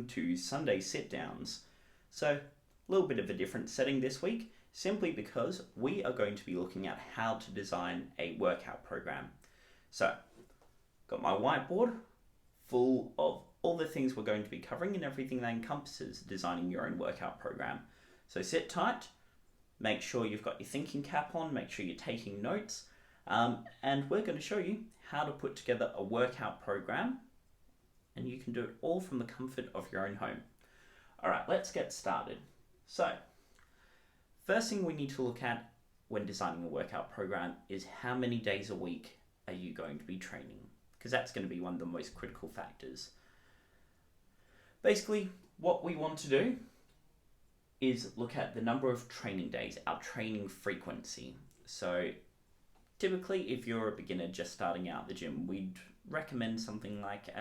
welcome to Sunday sit-downs. So, a little bit of a different setting this week, simply because we are going to be looking at how to design a workout program. So, got my whiteboard full of all the things we're going to be covering and everything that encompasses designing your own workout program. So sit tight, make sure you've got your thinking cap on, make sure you're taking notes, and we're going to show you how to put together a workout program, and you can do it all from the comfort of your own home. Alright, let's get started. So, first thing we need to look at when designing a workout program is how many days a week are you going to be training, because that's going to be one of the most critical factors. Basically, what we want to do is look at the number of training days, our training frequency. So typically, if you're a beginner just starting out the gym, we'd recommend something like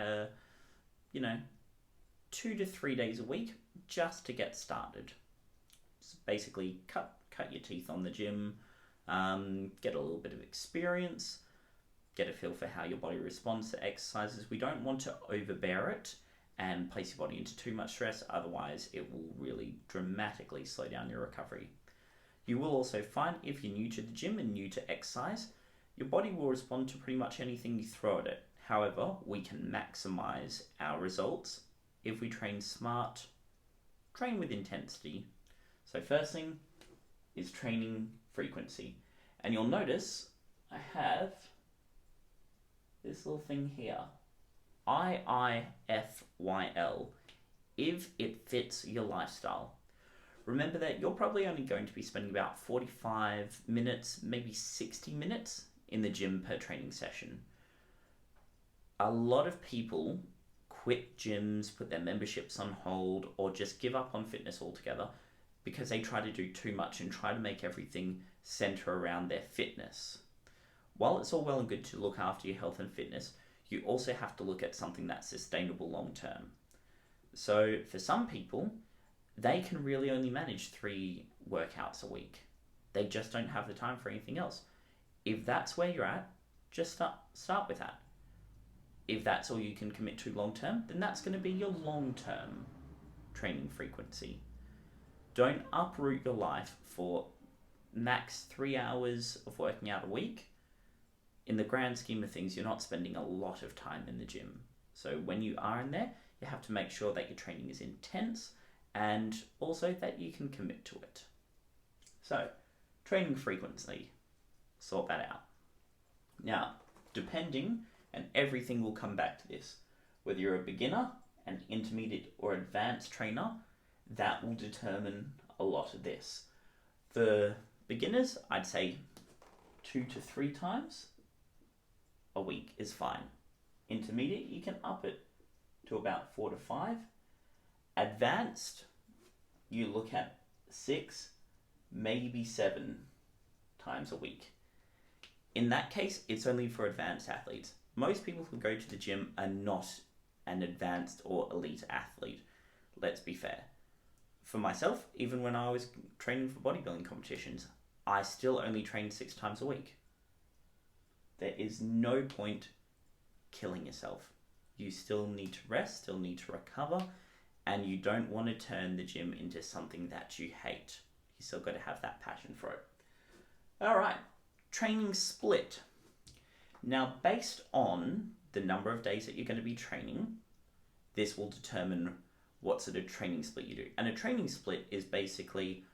2 to 3 days a week just to get started. So basically, cut your teeth on the gym, get a little bit of experience, get a feel for how your body responds to exercises. We don't want to overbear it and place your body into too much stress, otherwise it will really dramatically slow down your recovery. You will also find, if you're new to the gym and new to exercise, your body will respond to pretty much anything you throw at it. However, we can maximize our results if we train smart, train with intensity. So first thing is training frequency. And you'll notice I have this little thing here. IIFYL, if it fits your lifestyle. Remember that you're probably only going to be spending about 45 minutes, maybe 60 minutes in the gym per training session. A lot of people quit gyms, put their memberships on hold, or just give up on fitness altogether because they try to do too much and try to make everything center around their fitness. While it's all well and good to look after your health and fitness, you also have to look at something that's sustainable long term. So for some people, they can really only manage 3 workouts a week. They just don't have the time for anything else. If that's where you're at, just start with that. If that's all you can commit to long term, then that's going to be your long term training frequency. Don't uproot your life for max 3 hours of working out a week. In the grand scheme of things, you're not spending a lot of time in the gym. So when you are in there, you have to make sure that your training is intense and also that you can commit to it. So, training frequency, sort that out. Now, depending, and everything will come back to this, whether you're a beginner, an intermediate or advanced trainer, that will determine a lot of this. For beginners, I'd say 2 to 3 times a week is fine. Intermediate, you can up it to about 4 to 5. Advanced, you look at 6, maybe 7 times a week. In that case, it's only for advanced athletes. Most people who go to the gym are not an advanced or elite athlete. Let's be fair. For myself, even when I was training for bodybuilding competitions, I still only trained 6 times a week. There is no point killing yourself. You still need to rest, still need to recover, and you don't want to turn the gym into something that you hate. You still got to have that passion for it. Alright, training split. Now, based on the number of days that you're going to be training, this will determine what sort of training split you do. And a training split is basically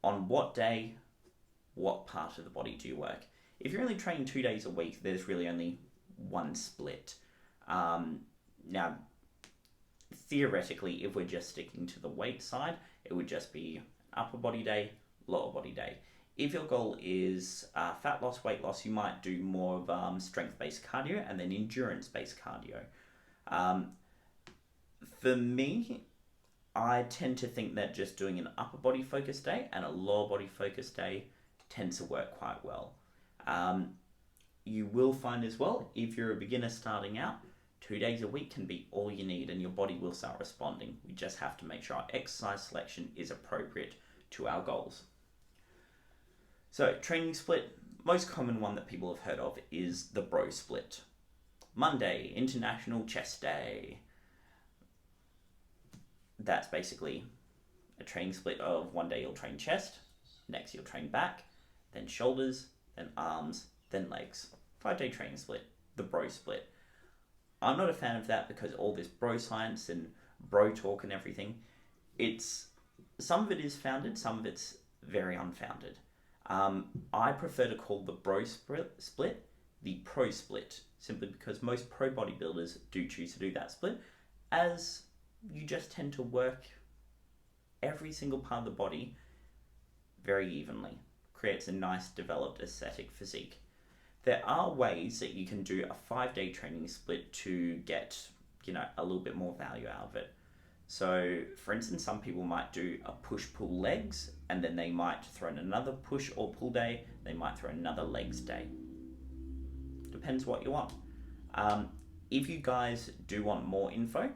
on what day, what part of the body do you work. If you're only training 2 days a week, there's really only one split. Now, theoretically, if we're just sticking to the weight side, it would just be upper body day, lower body day. If your goal is fat loss, weight loss, you might do more of strength-based cardio and then endurance-based cardio. For me, I tend to think that just doing an upper body focused day and a lower body focused day tends to work quite well. You will find as well, if you're a beginner starting out, 2 days a week can be all you need and your body will start responding. We just have to make sure our exercise selection is appropriate to our goals. So, training split, most common one that people have heard of is the bro split. Monday, International Chest Day. that's basically a training split of one day you'll train chest, next you'll train back, then shoulders, then arms, then legs. 5-day training split, the bro split. I'm not a fan of that because all this bro science and bro talk and everything, some of it is founded, some of it's very unfounded. I prefer to call the bro split the pro split, simply because most pro bodybuilders do choose to do that split, as you just tend to work every single part of the body very evenly. Creates a nice developed aesthetic physique. There are ways that you can do a 5-day training split to get, a little bit more value out of it. So, for instance, some people might do a push-pull legs, and then they might throw in another push or pull day, they might throw another legs day. Depends what you want. If you guys do want more info,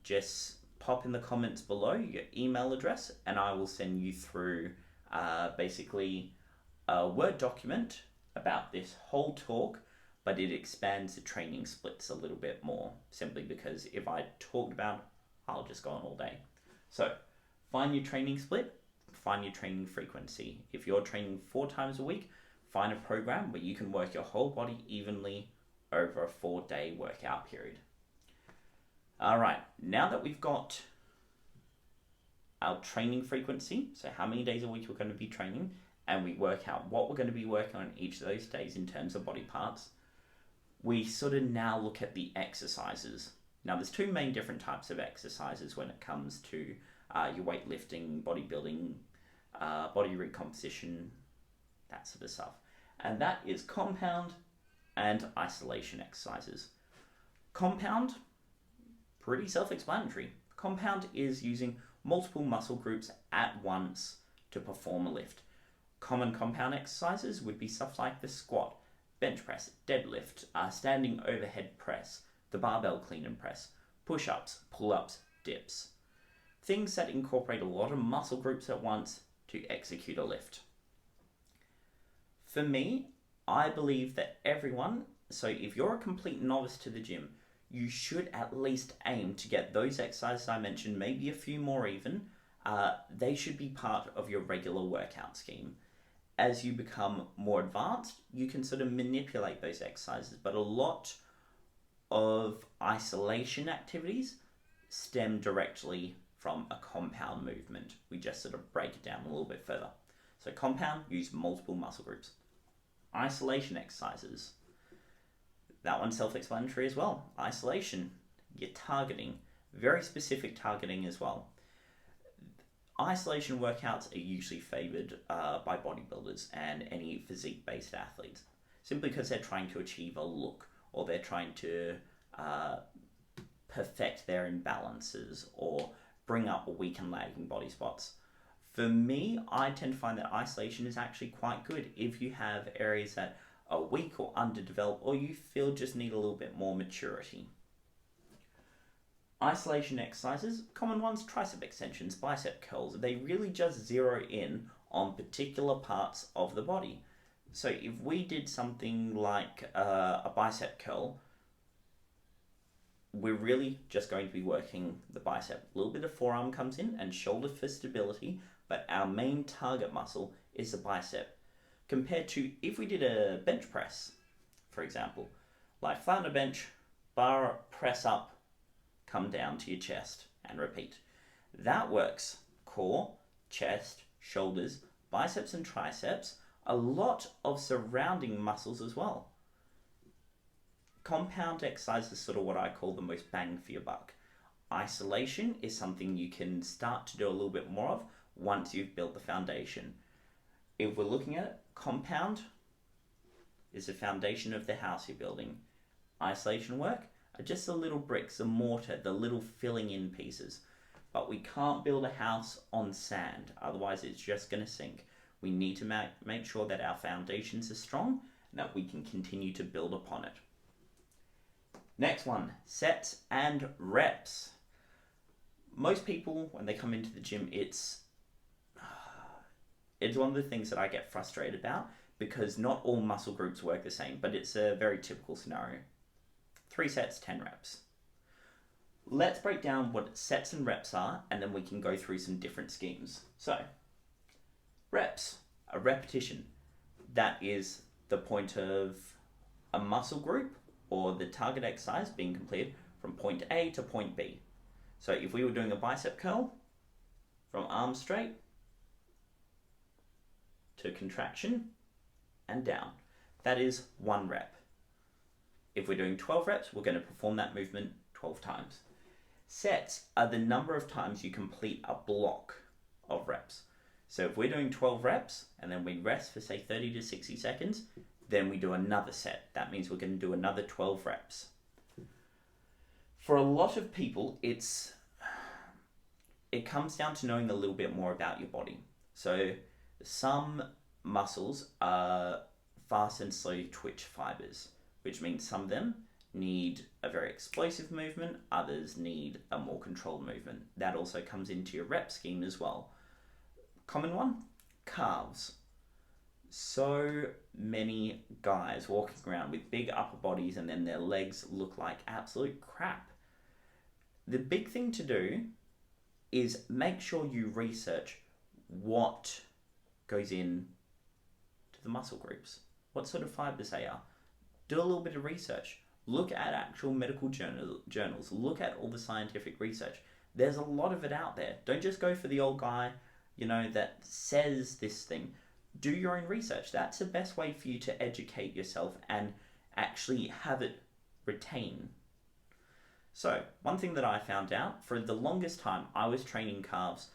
just pop in the comments below your email address, and I will send you through basically a Word document about this whole talk, but it expands the training splits a little bit more, simply because if I talked about it, I'll just go on all day. So find your training split, find your training frequency. If you're training 4 times a week, find a program where you can work your whole body evenly over a 4-day workout period. All right, now that we've got our training frequency, so how many days a week we're going to be training, and we work out what we're going to be working on each of those days in terms of body parts, we sort of now look at the exercises. Now, there's 2 main different types of exercises when it comes to your weightlifting, bodybuilding, body recomposition, that sort of stuff. And that is compound and isolation exercises. Compound, pretty self-explanatory. Compound is using multiple muscle groups at once to perform a lift. Common compound exercises would be stuff like the squat, bench press, deadlift, standing overhead press, the barbell clean and press, push-ups, pull-ups, dips. Things that incorporate a lot of muscle groups at once to execute a lift. For me, I believe that everyone, so if you're a complete novice to the gym, you should at least aim to get those exercises I mentioned, maybe a few more even. They should be part of your regular workout scheme. As you become more advanced, you can sort of manipulate those exercises, but a lot of isolation activities stem directly from a compound movement. We just sort of break it down a little bit further. So compound, use multiple muscle groups. Isolation exercises, that one's self-explanatory as well. Isolation, you're targeting, very specific targeting as well. Isolation workouts are usually favoured by bodybuilders and any physique-based athletes, simply because they're trying to achieve a look, or they're trying to perfect their imbalances or bring up weak and lagging body spots. For me, I tend to find that isolation is actually quite good if you have areas that are weak or underdeveloped, or you feel just need a little bit more maturity. Isolation exercises, common ones, tricep extensions, bicep curls, they really just zero in on particular parts of the body. So if we did something like a bicep curl, we're really just going to be working the bicep. A little bit of forearm comes in and shoulder for stability, but our main target muscle is the bicep. Compared to if we did a bench press, for example, like flat on a bench, bar press up, come down to your chest and repeat. That works core, chest, shoulders, biceps and triceps, a lot of surrounding muscles as well. Compound exercise is sort of what I call the most bang for your buck. Isolation is something you can start to do a little bit more of once you've built the foundation. If we're looking at it, compound is the foundation of the house you're building. Isolation work are just the little bricks, the mortar, the little filling in pieces. But we can't build a house on sand, otherwise it's just going to sink. We need to make sure that our foundations are strong and that we can continue to build upon it. Next one, sets and reps. Most people, when they come into the gym, it's one of the things that I get frustrated about, because not all muscle groups work the same, but it's a very typical scenario. 3 sets, 10 reps. Let's break down what sets and reps are, and then we can go through some different schemes. So, reps, a repetition. That is the point of a muscle group or the target exercise being completed from point A to point B. So if we were doing a bicep curl, from arm straight to contraction and down, that is 1 rep. If we're doing 12 reps, we're going to perform that movement 12 times. Sets are the number of times you complete a block of reps. So if we're doing 12 reps and then we rest for say 30 to 60 seconds, then we do another set. That means we're going to do another 12 reps. For a lot of people, it comes down to knowing a little bit more about your body. So some muscles are fast and slow twitch fibers, which means some of them need a very explosive movement, others need a more controlled movement. That also comes into your rep scheme as well. Common one, calves. So many guys walking around with big upper bodies and then their legs look like absolute crap. The big thing to do is make sure you research what goes in to the muscle groups, what sort of fibers they are. Do a little bit of research. Look at actual medical journals. Look at all the scientific research. There's a lot of it out there. Don't just go for the old guy, that says this thing. Do your own research. That's the best way for you to educate yourself and actually have it retain. So, one thing that I found out, for the longest time, I was training calves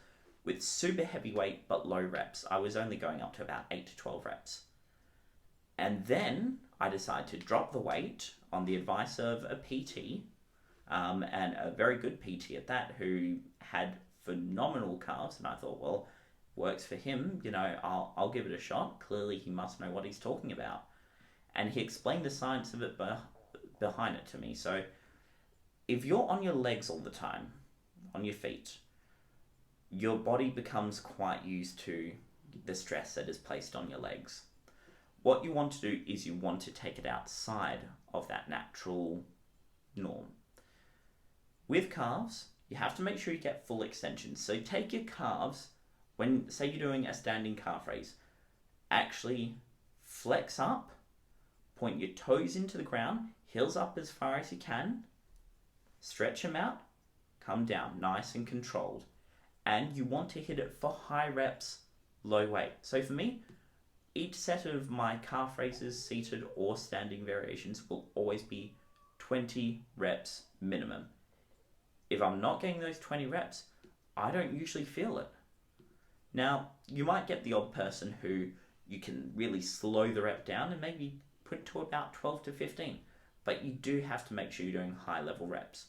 with super heavy weight but low reps. I was only going up to about 8 to 12 reps. And then I decided to drop the weight on the advice of a PT, and a very good PT at that, who had phenomenal calves. And I thought, well, works for him, I'll give it a shot. Clearly he must know what he's talking about. And he explained the science of it behind it to me. So if you're on your legs all the time, on your feet, your body becomes quite used to the stress that is placed on your legs. What you want to do is you want to take it outside of that natural norm. With calves, you have to make sure you get full extension. So take your calves, when say you're doing a standing calf raise, actually flex up, point your toes into the ground, heels up as far as you can, stretch them out, come down, nice and controlled. And you want to hit it for high reps, low weight. So for me, each set of my calf raises, seated or standing variations, will always be 20 reps minimum. If I'm not getting those 20 reps, I don't usually feel it. Now, you might get the odd person who you can really slow the rep down and maybe put it to about 12 to 15. But you do have to make sure you're doing high level reps.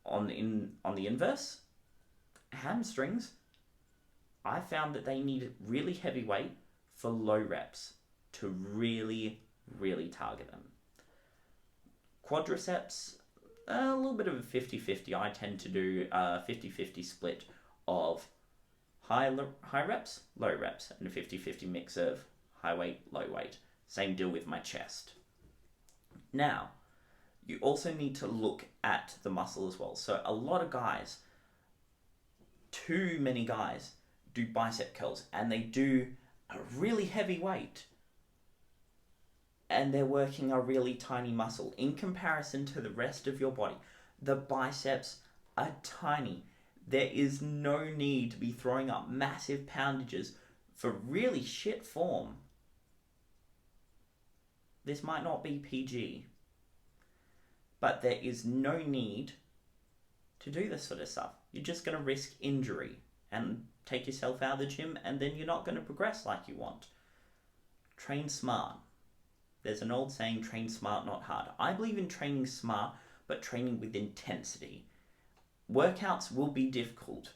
On the inverse, hamstrings, I found that they need really heavy weight for low reps to really, really target them. Quadriceps, a little bit of a 50-50. I tend to do a 50-50 split of high reps, low reps, and a 50-50 mix of high weight, low weight. Same deal with my chest. Now, you also need to look at the muscle as well. So a lot of guys, too many guys, do bicep curls and they do a really heavy weight and they're working a really tiny muscle. In comparison to the rest of your body, the biceps are tiny. There is no need to be throwing up massive poundages for really shit form. This might not be PG, but there is no need to do this sort of stuff. You're just going to risk injury and take yourself out of the gym, and then you're not going to progress like you want. Train smart. There's an old saying, train smart, not hard. I believe in training smart, but training with intensity. Workouts will be difficult,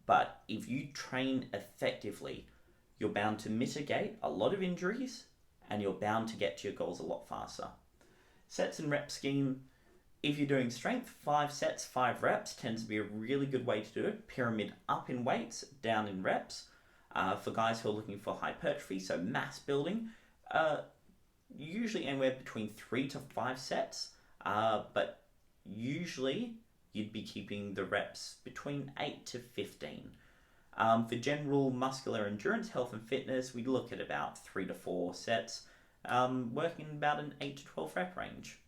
but if you train effectively, you're bound to mitigate a lot of injuries, and you're bound to get to your goals a lot faster. Sets and rep scheme. If you're doing strength, 5 sets, 5 reps tends to be a really good way to do it. Pyramid up in weights, down in reps. For guys who are looking for hypertrophy, so mass building, usually anywhere between 3 to 5 sets, but usually you'd be keeping the reps between 8 to 15. For general muscular endurance, health and fitness, we'd look at about 3 to 4 sets, working about an 8 to 12 rep range.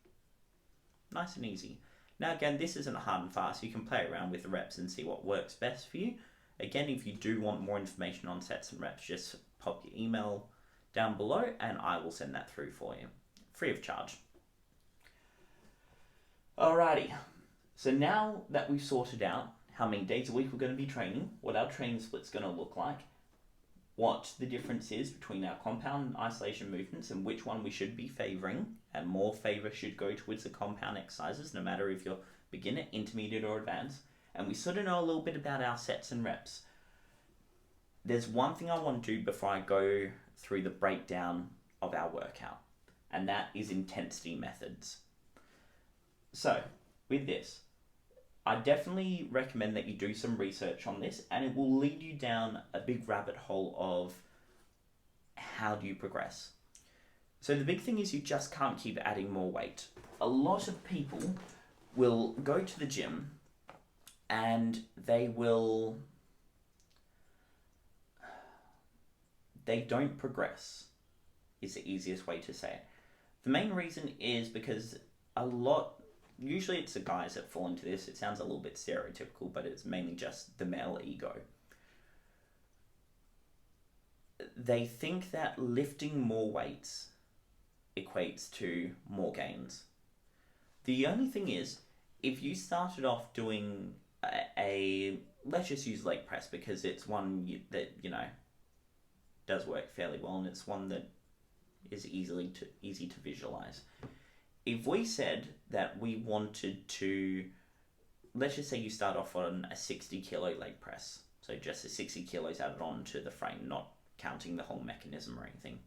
Nice and easy. Now again, this isn't hard and fast. You can play around with the reps and see what works best for you. Again, if you do want more information on sets and reps, just pop your email down below and I will send that through for you, free of charge. Alrighty, so now that we've sorted out how many days a week we're going to be training, what our training split's going to look like, what the difference is between our compound and isolation movements and which one we should be favouring, and more favour should go towards the compound exercises, no matter if you're beginner, intermediate or advanced, and we sort of know a little bit about our sets and reps. There's one thing I want to do before I go through the breakdown of our workout, and that is intensity methods. So, with this, I definitely recommend that you do some research on this, and it will lead you down a big rabbit hole of how do you progress. So the big thing is you just can't keep adding more weight. A lot of people will go to the gym and they don't progress, is the easiest way to say it. The main reason is because usually it's the guys that fall into this. It sounds a little bit stereotypical, but it's mainly just the male ego. They think that lifting more weights equates to more gains. The only thing is, if you started off doing let's just use leg press because it's one that, does work fairly well, and it's one that is easy to visualize. If we said that we wanted to, let's just say you start off on a 60 kilo leg press, so just the 60 kilos added on to the frame, not counting the whole mechanism or anything.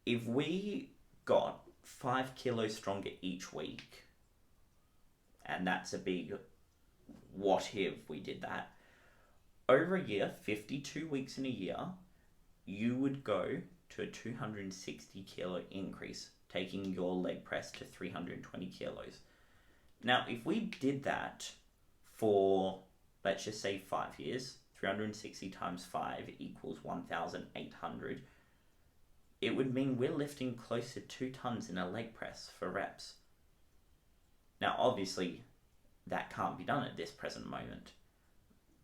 If we got 5 kilos stronger each week, and that's a big what if we did that, over a year, 52 weeks in a year, you would go to a 260 kilo increase, taking your leg press to 320 kilos. Now, if we did that for, let's just say 5 years, 360 times 5 equals 1,800. It would mean we're lifting close to 2 tons in a leg press for reps. Now, obviously, that can't be done at this present moment.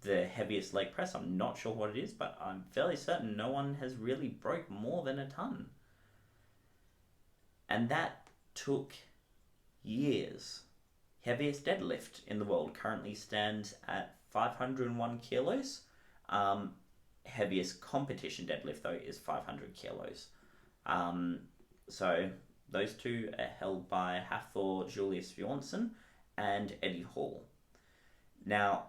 The heaviest leg press, I'm not sure what it is, but I'm fairly certain no one has really broke more than a ton. And that took years. Heaviest deadlift in the world currently stands at 501 kilos. Heaviest competition deadlift, though, is 500 kilos. So those two are held by Hafthor Julius Bjornsson and Eddie Hall. Now,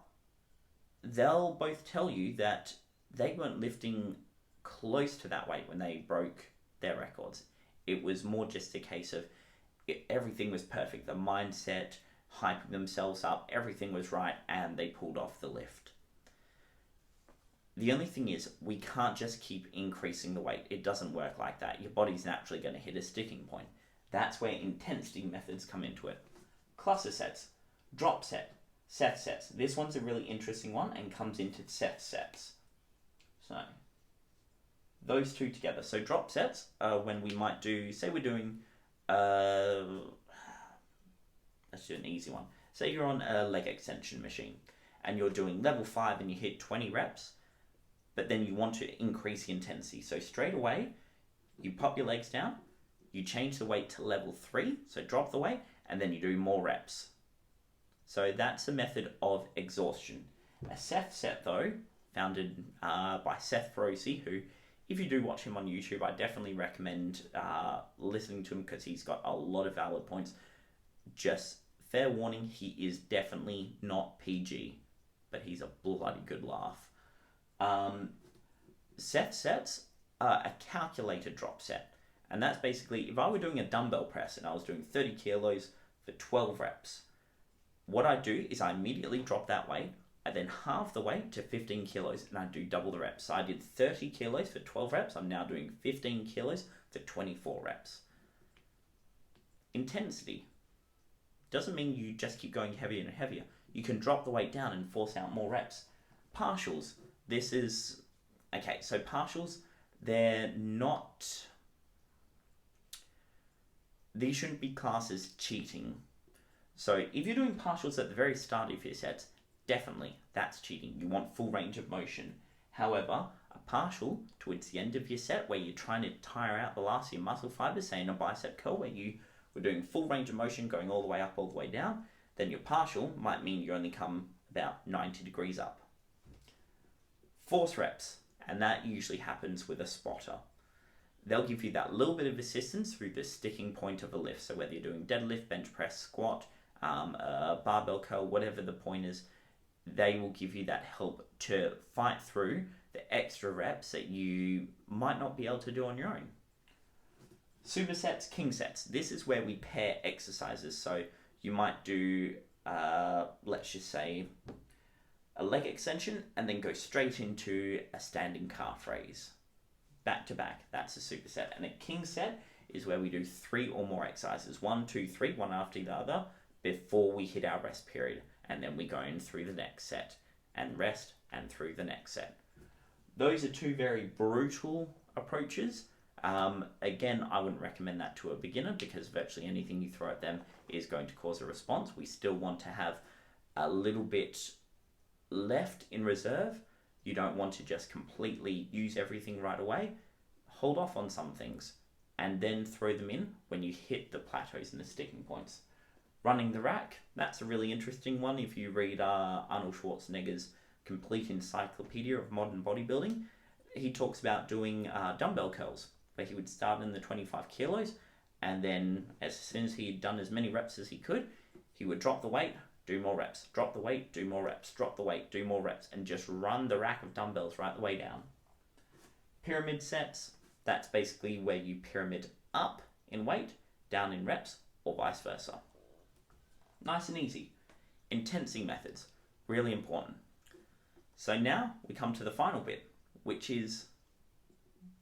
they'll both tell you that they weren't lifting close to that weight when they broke their records. It was more just a case of everything was perfect. The mindset, hyping themselves up, everything was right, and they pulled off the lift. The only thing is, we can't just keep increasing the weight. It doesn't work like that. Your body's naturally going to hit a sticking point. That's where intensity methods come into it. Cluster sets, drop set, Seth sets. This one's a really interesting one and comes into Seth sets. So, those two together. So drop sets are when we might do, say we're doing, let's do an easy one. Say you're on a leg extension machine and you're doing level 5 and you hit 20 reps, but then you want to increase the intensity. So straight away, you pop your legs down, you change the weight to level 3, so drop the weight, and then you do more reps. So that's a method of exhaustion. A Seth set, though, founded by Seth Feroce, who, if you do watch him on YouTube, I definitely recommend listening to him because he's got a lot of valid points. Just fair warning, he is definitely not PG, but he's a bloody good laugh. Seth sets are a calculated drop set. And that's basically, if I were doing a dumbbell press and I was doing 30 kilos for 12 reps, what I do is I immediately drop that weight. I then halve the weight to 15 kilos and I do double the reps. So I did 30 kilos for 12 reps. I'm now doing 15 kilos for 24 reps. Intensity doesn't mean you just keep going heavier and heavier. You can drop the weight down and force out more reps. Partials. This is... Okay, so partials, they're not... These shouldn't be classed as cheating. So if you're doing partials at the very start of your sets, definitely that's cheating. You want full range of motion. However, a partial towards the end of your set where you're trying to tire out the last of your muscle fibers, say in a bicep curl where you were doing full range of motion going all the way up, all the way down, then your partial might mean you only come about 90 degrees up. Force reps, and that usually happens with a spotter. They'll give you that little bit of assistance through the sticking point of a lift. So whether you're doing deadlift, bench press, squat, barbell curl, whatever the point is, they will give you that help to fight through the extra reps that you might not be able to do on your own. Supersets, king sets. This is where we pair exercises. So you might do, let's just say, a leg extension and then go straight into a standing calf raise. Back to back, that's a superset. And a king set is where we do 3 or more exercises. 1, 2, 3, one after the other, before we hit our rest period. And then we go in through the next set and rest and through the next set. Those are 2 very brutal approaches. Again, I wouldn't recommend that to a beginner because virtually anything you throw at them is going to cause a response. We still want to have a little bit left in reserve. You don't want to just completely use everything right away. Hold off on some things and then throw them in when you hit the plateaus and the sticking points. Running the rack, that's a really interesting one. If you read Arnold Schwarzenegger's Complete Encyclopedia of Modern Bodybuilding, he talks about doing dumbbell curls, where he would start in the 25 kilos, and then as soon as he had done as many reps as he could, he would drop the weight, do more reps, drop the weight, do more reps, drop the weight, do more reps, and just run the rack of dumbbells right the way down. Pyramid sets, that's basically where you pyramid up in weight, down in reps, or vice versa. Nice and easy. Intensity methods, really important. So now we come to the final bit, which is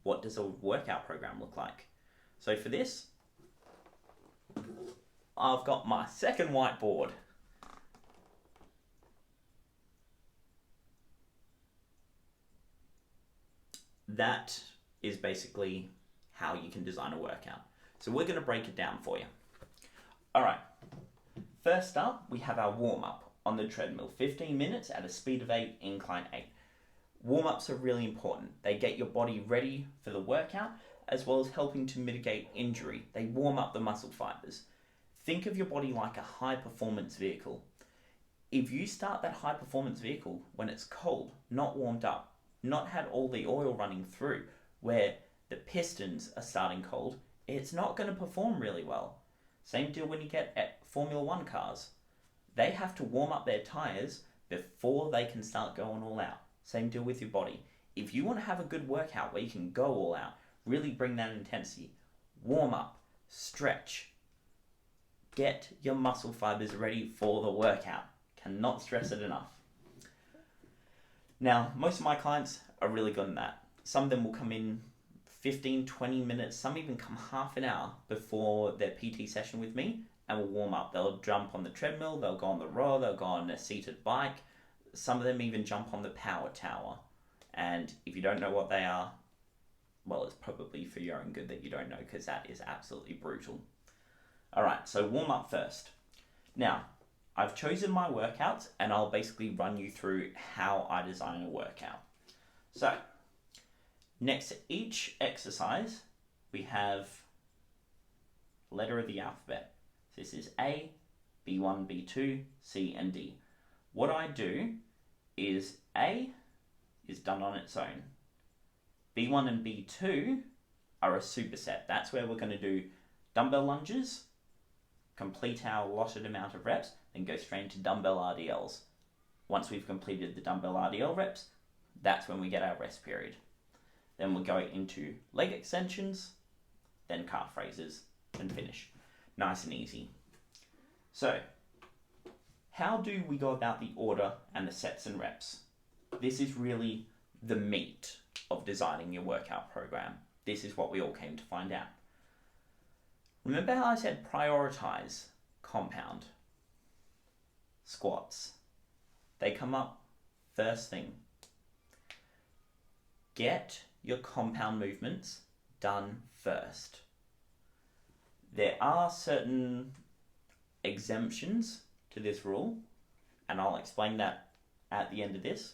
what does a workout program look like? So for this, I've got my second whiteboard. That is basically how you can design a workout. So we're going to break it down for you. All right. First up, we have our warm-up on the treadmill. 15 minutes at a speed of 8, incline 8. Warm-ups are really important. They get your body ready for the workout, as well as helping to mitigate injury. They warm up the muscle fibers. Think of your body like a high-performance vehicle. If you start that high-performance vehicle when it's cold, not warmed up, not had all the oil running through, where the pistons are starting cold, it's not going to perform really well. Same deal when you get at Formula 1 cars. They have to warm up their tyres before they can start going all out. Same deal with your body. If you want to have a good workout where you can go all out, really bring that intensity, warm up, stretch, get your muscle fibers ready for the workout. Cannot stress it enough. Now, most of my clients are really good at that. Some of them will come in 15, 20 minutes, some even come half an hour before their PT session with me and will warm up. They'll jump on the treadmill, they'll go on the rower, they'll go on a seated bike. Some of them even jump on the power tower. And if you don't know what they are, well, it's probably for your own good that you don't know, because that is absolutely brutal. All right, so warm up first. Now, I've chosen my workouts and I'll basically run you through how I design a workout. So, next to each exercise, we have letter of the alphabet. So this is A, B1, B2, C, and D. What I do is A is done on its own. B1 and B2 are a superset. That's where we're going to do dumbbell lunges, complete our allotted amount of reps, then go straight into dumbbell RDLs. Once we've completed the dumbbell RDL reps, that's when we get our rest period. Then we'll go into leg extensions, then calf raises, and finish. Nice and easy. So, how do we go about the order and the sets and reps? This is really the meat of designing your workout program. This is what we all came to find out. Remember how I said prioritize compound? squats. They come up first thing. Get your compound movements done first. There are certain exemptions to this rule, and I'll explain that at the end of this,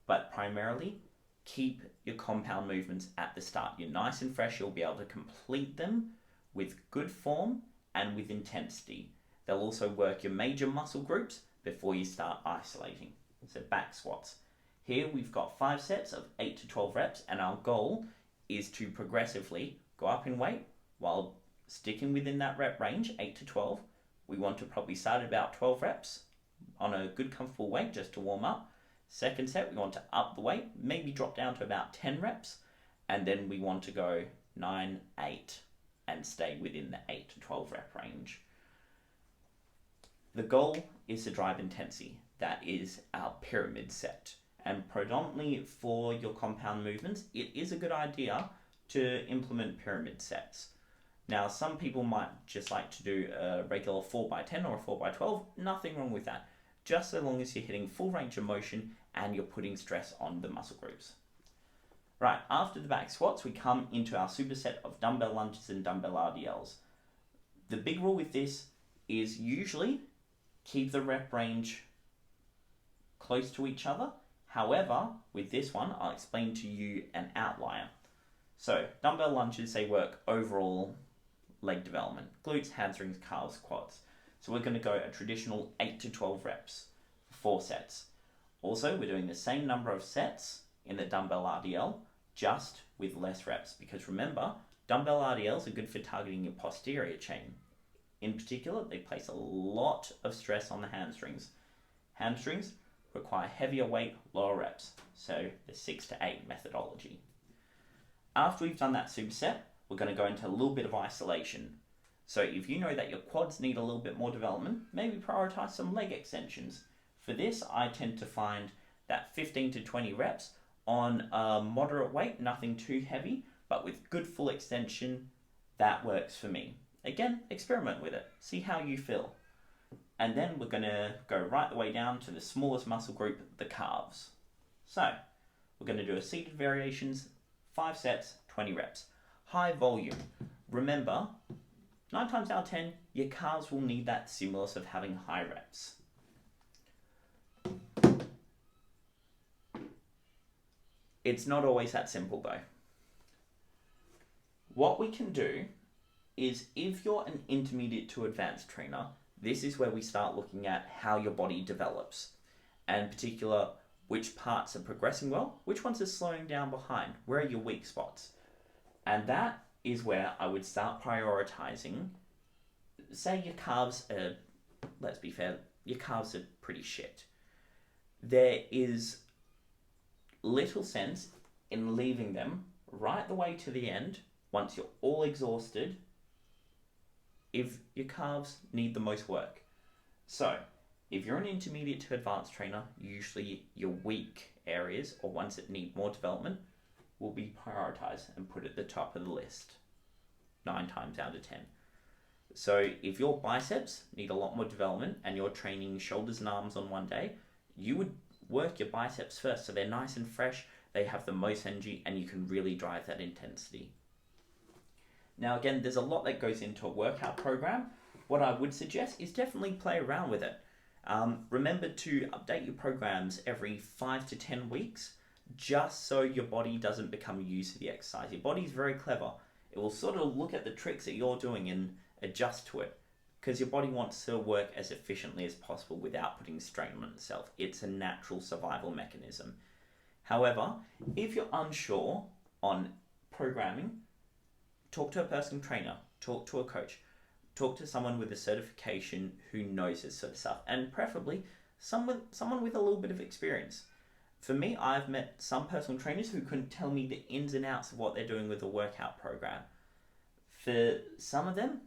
but primarily keep your compound movements at the start. You're nice and fresh, you'll be able to complete them with good form and with intensity. They'll also work your major muscle groups before you start isolating. So back squats. Here we've got 5 sets of 8 to 12 reps, and our goal is to progressively go up in weight while sticking within that rep range, 8 to 12. We want to probably start at about 12 reps on a good comfortable weight just to warm up. Second set, we want to up the weight, maybe drop down to about 10 reps, and then we want to go 9, 8, and stay within the 8 to 12 rep range. The goal is to drive intensity. That is our pyramid set. And predominantly for your compound movements, it is a good idea to implement pyramid sets. Now, some people might just like to do a regular 4x10 or a 4x12. Nothing wrong with that. Just so long as you're hitting full range of motion and you're putting stress on the muscle groups. Right, after the back squats, we come into our superset of dumbbell lunges and dumbbell RDLs. The big rule with this is usually keep the rep range close to each other. However, with this one, I'll explain to you an outlier. So, dumbbell lunges, they work overall leg development. Glutes, hamstrings, calves, quads. So we're going to go a traditional 8 to 12 reps, 4 sets. Also, we're doing the same number of sets in the dumbbell RDL, just with less reps. Because remember, dumbbell RDLs are good for targeting your posterior chain. In particular, they place a lot of stress on the hamstrings. Hamstrings require heavier weight, lower reps. So the 6 to 8 methodology. After we've done that superset, we're going to go into a little bit of isolation. So if you know that your quads need a little bit more development, maybe prioritize some leg extensions. For this, I tend to find that 15 to 20 reps on a moderate weight, nothing too heavy, but with good full extension, that works for me. Again, experiment with it, see how you feel. And then we're going to go right the way down to the smallest muscle group, the calves. So we're going to do a seated variations, 5 sets, 20 reps. High volume. Remember, 9 times out of 10, your calves will need that stimulus of having high reps. It's not always that simple though. What we can do is, if you're an intermediate to advanced trainer, this is where we start looking at how your body develops, and in particular, which parts are progressing well, which ones are slowing down behind, where are your weak spots. And that is where I would start prioritizing. Say your calves are, let's be fair, your calves are pretty shit. There is little sense in leaving them right the way to the end once you're all exhausted if your calves need the most work. So, if you're an intermediate to advanced trainer, usually your weak areas or ones that need more development will be prioritized and put at the top of the list 9 times out of 10. So if your biceps need a lot more development and you're training shoulders and arms on one day, you would work your biceps first so they're nice and fresh, they have the most energy, and you can really drive that intensity. Now again, there's a lot that goes into a workout program. What I would suggest is definitely play around with it. Remember to update your programs every 5 to 10 weeks, just so your body doesn't become used to the exercise. Your body's very clever. It will sort of look at the tricks that you're doing and adjust to it, because your body wants to work as efficiently as possible without putting strain on itself. It's a natural survival mechanism. However, if you're unsure on programming, talk to a personal trainer, talk to a coach, talk to someone with a certification who knows this sort of stuff, and preferably someone with a little bit of experience. For me, I've met some personal trainers who couldn't tell me the ins and outs of what they're doing with a workout program. For some of them,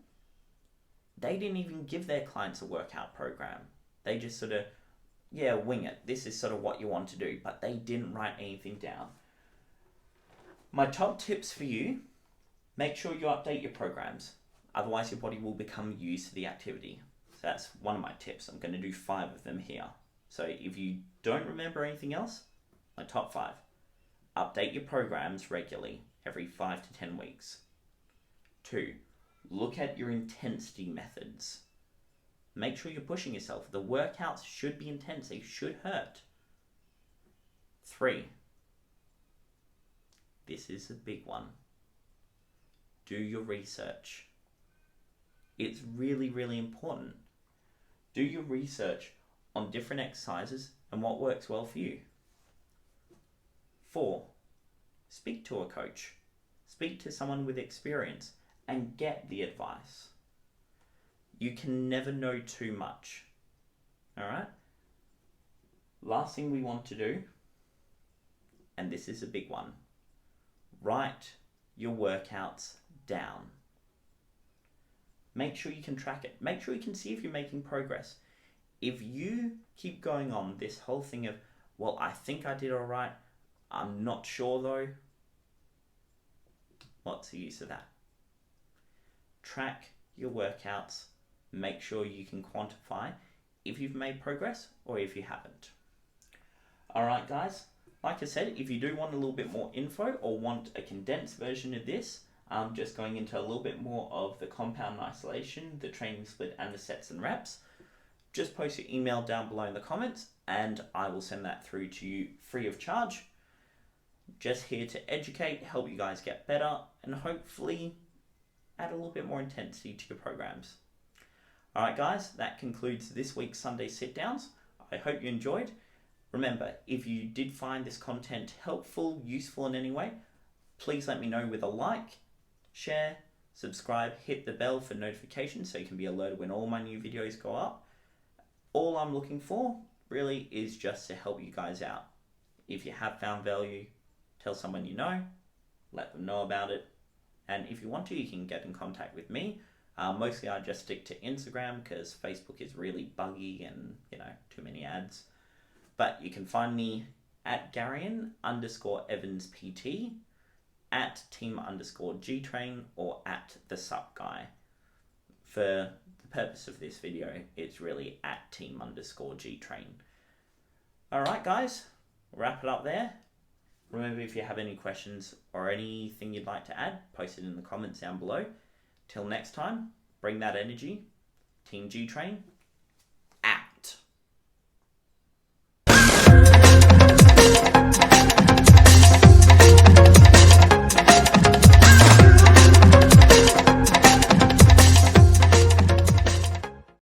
they didn't even give their clients a workout program. They just sort of, wing it. This is sort of what you want to do, but they didn't write anything down. My top tips for you: make sure you update your programs. Otherwise, your body will become used to the activity. that's one of my tips. I'm going to do 5 of them here. So if you don't remember anything else, my top 5. Update your programs regularly, every 5 to 10 weeks. 2, look at your intensity methods. Make sure you're pushing yourself. The workouts should be intense. They should hurt. 3, this is a big one. Do your research. It's really, really important. Do your research on different exercises and what works well for you. 4, speak to a coach. Speak to someone with experience and get the advice. You can never know too much. Alright? Last thing we want to do, and this is a big one, write your workouts down. Make sure you can track it. Make sure you can see if you're making progress. If you keep going on this whole thing of, well, I think I did all right, I'm not sure though, what's the use of that? Track your workouts. Make sure you can quantify if you've made progress or if you haven't. All right, guys. Like I said, if you do want a little bit more info or want a condensed version of this, just going into a little bit more of the compound isolation, the training split, and the sets and reps, just post your email down below in the comments and I will send that through to you free of charge. Just here to educate, help you guys get better, and hopefully add a little bit more intensity to your programs. Alright guys, that concludes this week's Sunday sit downs. I hope you enjoyed. Remember, if you did find this content helpful, useful in any way, please let me know with a like, share, subscribe, hit the bell for notifications so you can be alerted when all my new videos go up. All I'm looking for really is just to help you guys out. If you have found value, tell someone you know, let them know about it, and if you want to, you can get in contact with me. Mostly I just stick to Instagram because Facebook is really buggy and, too many ads. But you can find me at Garian_EvansPT, at team_GTrain, or at the sup guy. For the purpose of this video, it's really at team_GTrain. Alright guys, we'll wrap it up there. Remember, if you have any questions or anything you'd like to add, post it in the comments down below. Till next time, bring that energy. Team GTrain